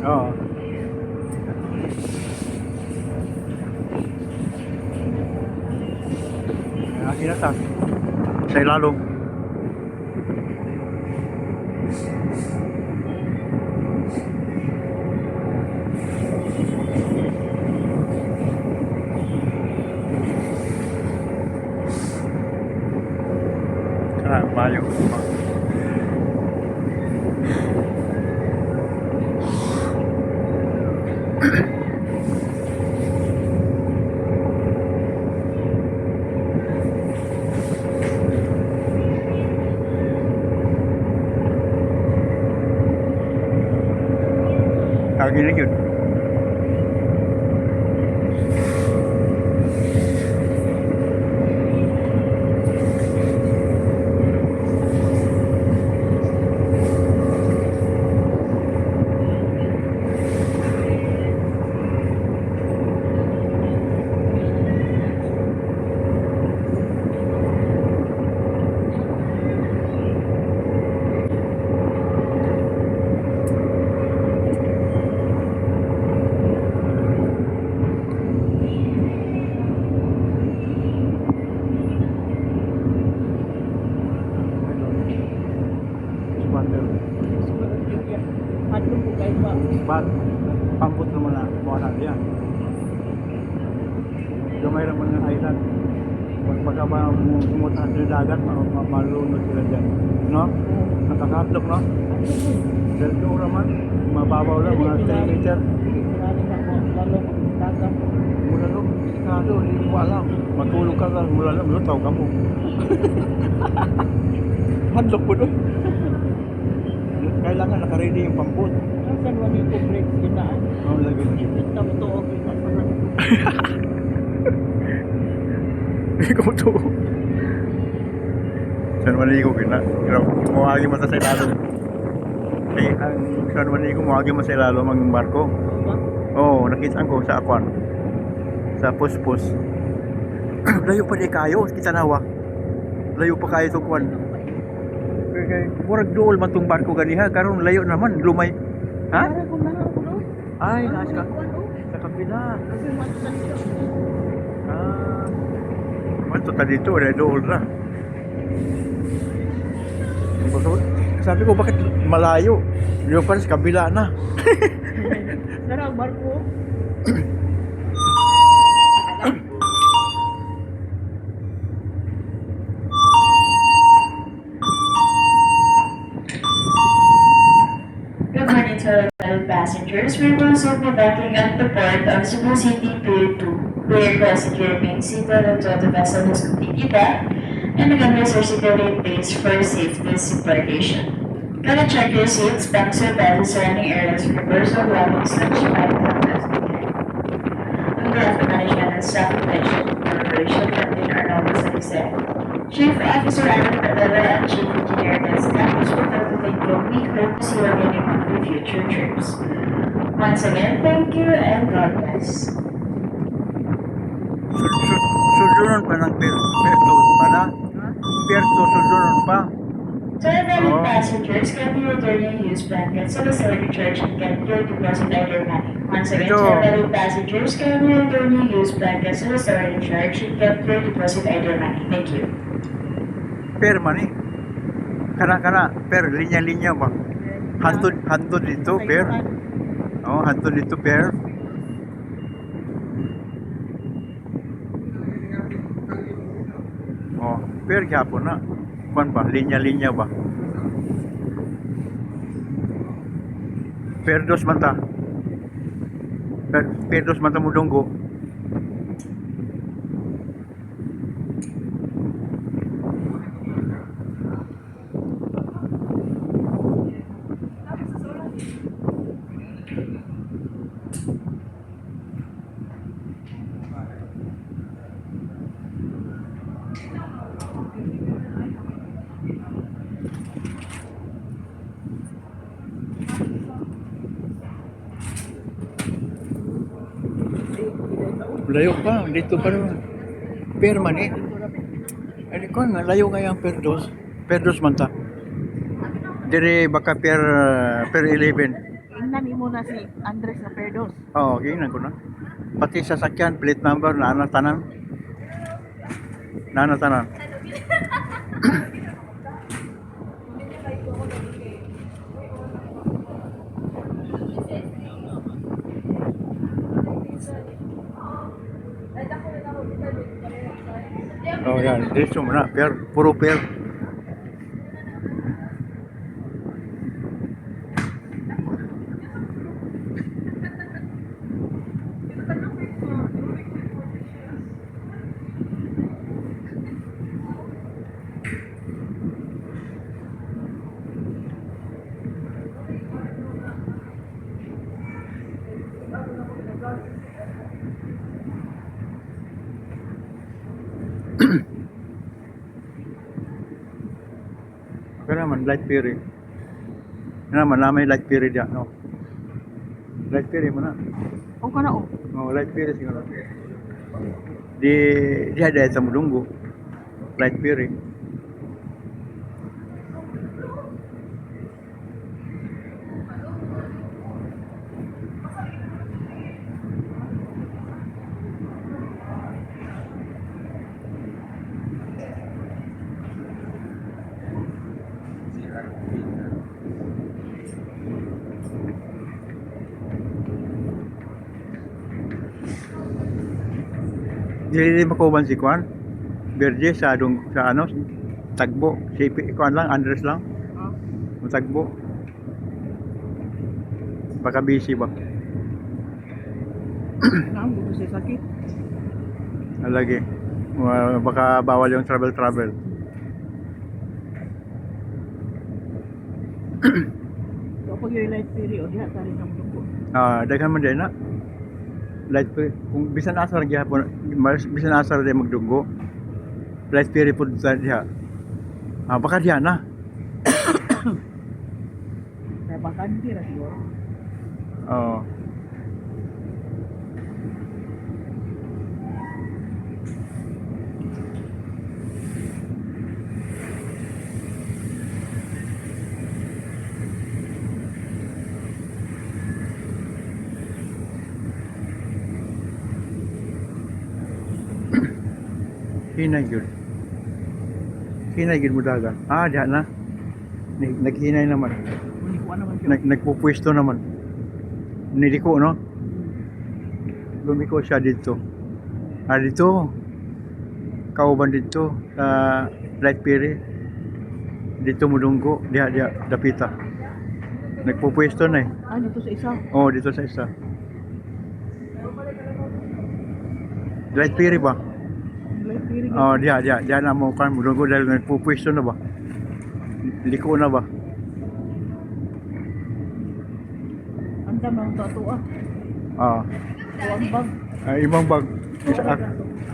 Oo. Akin na ta. Sa ilalong. Mayo. Lagi na yun. Ba't pangkot naman na mga yan. Gamay naman ng island. Pagka ba pumunta sa dagat, malunod sila dyan. No? Nakakatlok, no? Dahil doon naman, mababaw lang, mga 10 meter. Mula lang, sikado, hindi ko alam. Matulog ka lang, mula lang, lutaw ka mo. Hadlok po doon. Kailangan nakaready yung pamput. Saan wala yung break ginaan? Oo, lagi na. Ipit mo to, okay na pa rin. Ikaw to. Saan manigo kina? Mawagi mo sa ilalo. Eh, ang saan manigo mawagi mo sa ilalo ang barko. Oo, nakita ko sa akwan. Sa puspos. Layo pa di kayo, kita nawa. Layo pa kayo sa kwan. Kaya murag dool man tong barko ganiha karon layo naman lumay. Ha? Ay, nasa sa kabila. Ah. Manto ta dito, na dool na. Sabi ko bakit malayo? Yung pa sa kabila na. Sarang barko. Good morning to all passengers. We will soon be docking at the port of Cebu City Pier 2. We request that you remain seated until the vessel is completely docked and the gunners are securely in place for safe disembarkation. Gotta check your seats, banks or belts, surrounding areas for personal belongings, such as on behalf of the management and staff of the Corporation, Captain Arnaldo Salise, Chief Officer Aaron Padilla, and Chief Engineer Des Campos will thank you. We hope to see you again in one of your future trips. Once again, thank you and God bless. Suduron pa ng perto pala. Perto suduron pa. To our valued passengers, can you return your used blankets to the Saudi Church and get your deposit either money? Once again, to our valued passengers, can you return your used blankets to the Saudi Church and get your deposit either money? Thank you. Per mani. Kana per linya-linya ba? Hantud dito per. Oh, hantud dito per. Oh, per gyapon na. Kuan ba? Linya-linya ba? Per dos mata. Per dos mata mudonggo. Layo pa, dito pa naman. Per man eh. Ano ko nga, layo nga yung per dos man ta. Dire baka per 11. Giingnan imo na si Andres na Perdos. Oo, giingnan ko na. Pati sasakyan, plate number, naana tanan. Naana tanan. Oh, yan. Diretso mo na. Puro pair. Kaya naman, light period. Kaya naman, may light period yan, no? Light period mo na. O ka na o. Oh, light period siguro. Di ada sa Mudunggo. Light period. Dili makuban si Kwan. Berje sa ano, Tagbo. Si Kwan lang, Andres lang. Tagbo. Baka busy ba? Naam, buto sa sakit. Lagi. Baka bawal yung travel. Kapag yung light period, diha tari ng dugo. Daghan man din na. Light period. Kung bisan asar gyapon, bisan asar din magdunggo. Light period pud sa diha. Baka diha na. Kaya bakante ra siguro. Oo. Hinay yun mo dagan. Diyan na. Naghinay naman. Manikuan naman siya. Nagpupwesto naman. Niliko, no? Lumiko siya dito. Dito. Kauban dito. Sa Light Piri. Dito Mudunggo. Diya, dapita. Nagpupwesto na eh. Dito sa isa. Oo, dito sa isa. Light Piri ba? Light period. Diyan na mo kan Mudunggo dahil nagpupwesto na ba? Liko na ba? Anda mang tatua. Tuwang bag. Ibang bag.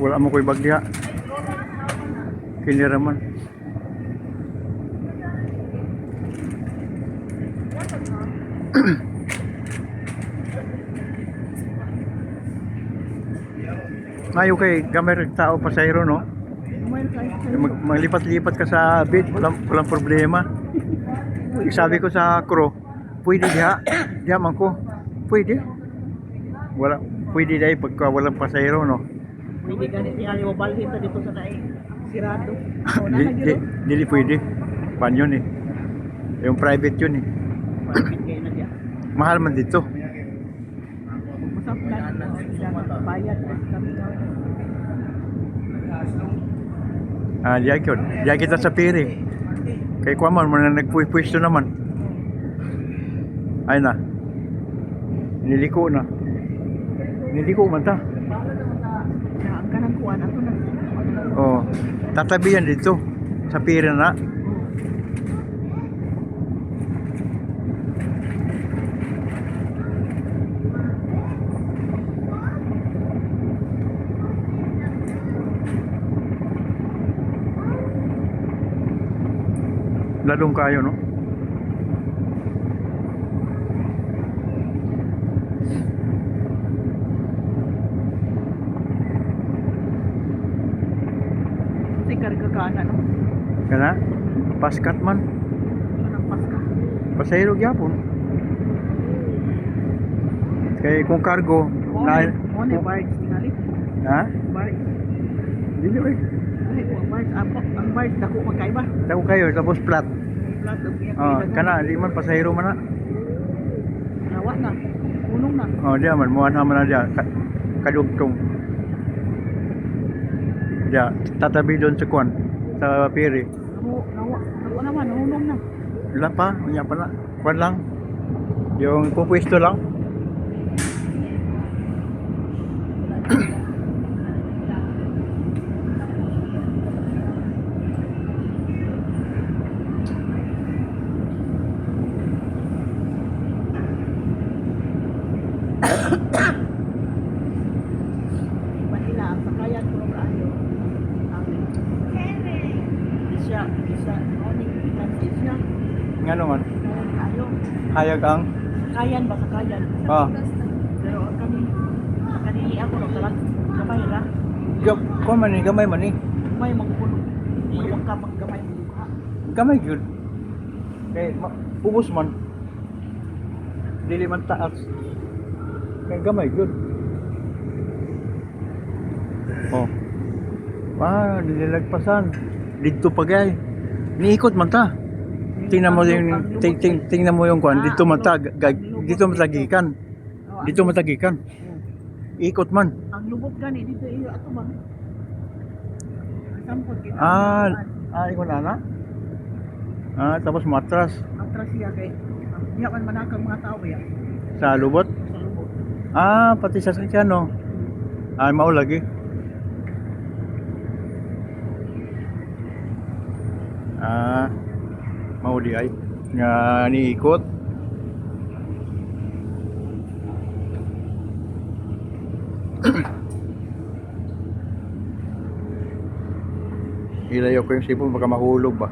Wala mo ko'y bag diha. Kiniraman. Mayo kay gamay tao pasahero, no? Kumain kayo. Maglipat-lipat ka sa bed, walang problema. Sabi ko sa crew, pwede diha man ko. Pwede. Pwede dahil pagka walang pasahero, no? Pwede ganit niya yung balhin ta dito sa naay. Sirado. O na nagyo. Dili pwede. Pan yun eh. Yung private yun eh. Bakit kayo na diya? Mahal man dito. Masaplan na sila bayad kami nga. Diya kita sa piri. Kay Kwaman, nagpupwesto naman. Ay na. Niliko na. Niliko man ta. Ang kanang kuan ato na. Oh, tatabi yan dito. Sa piri na. Ladong kayo, no? Kasi karga ka na, no? Kana? Paskat man. Anong paska? Pasahero gyapon. Kay kung cargo, na, Mo barge tingali. ha? Barge. Dili oy. Ay, ang barge ang barge dako magkaiba. Tako kayo tapos flat. Flat og iya. Oh, kana di man pasahero man na. Nawa na. Unong na. Oh, dia man muan man na dia kadugtong. Dia tatabi doon sa kwan sa pier. Nawa naman unong na. Wala pa, unya pa na. Kwan lang. Yung pupwesto lang. Manila ang sakayan ko ng radyo. Ang isa morning siya. Ngano man? Ayo. Hayag ang Sakayan ba sakayan? ah, Pero kani ako no talag gamay ra. kwan man ni gamay man ni. May magpuno. May magkamay mo ha. Gamay gyud. Kay ubos man. Dili man taas. Kay gamay gyud. Oh. Dili lagpasan. Dito pa gay. Niikot man ta. Tingnan mo yung tingnan mo yung kwan dito man ta dito matagikan. Dito matagikan. Ikot man. Ang lubot gani dito iyo ato man. Sampot kita. Ikot na. Tapos matras Atras siya kay diha man manakang mga tao ya. sa lubot. Sa lubot. Pati sa sakyan no. Mao lagi. Mau di ay nga niikot. Ilayo ko yung sipon baka mahulog ba.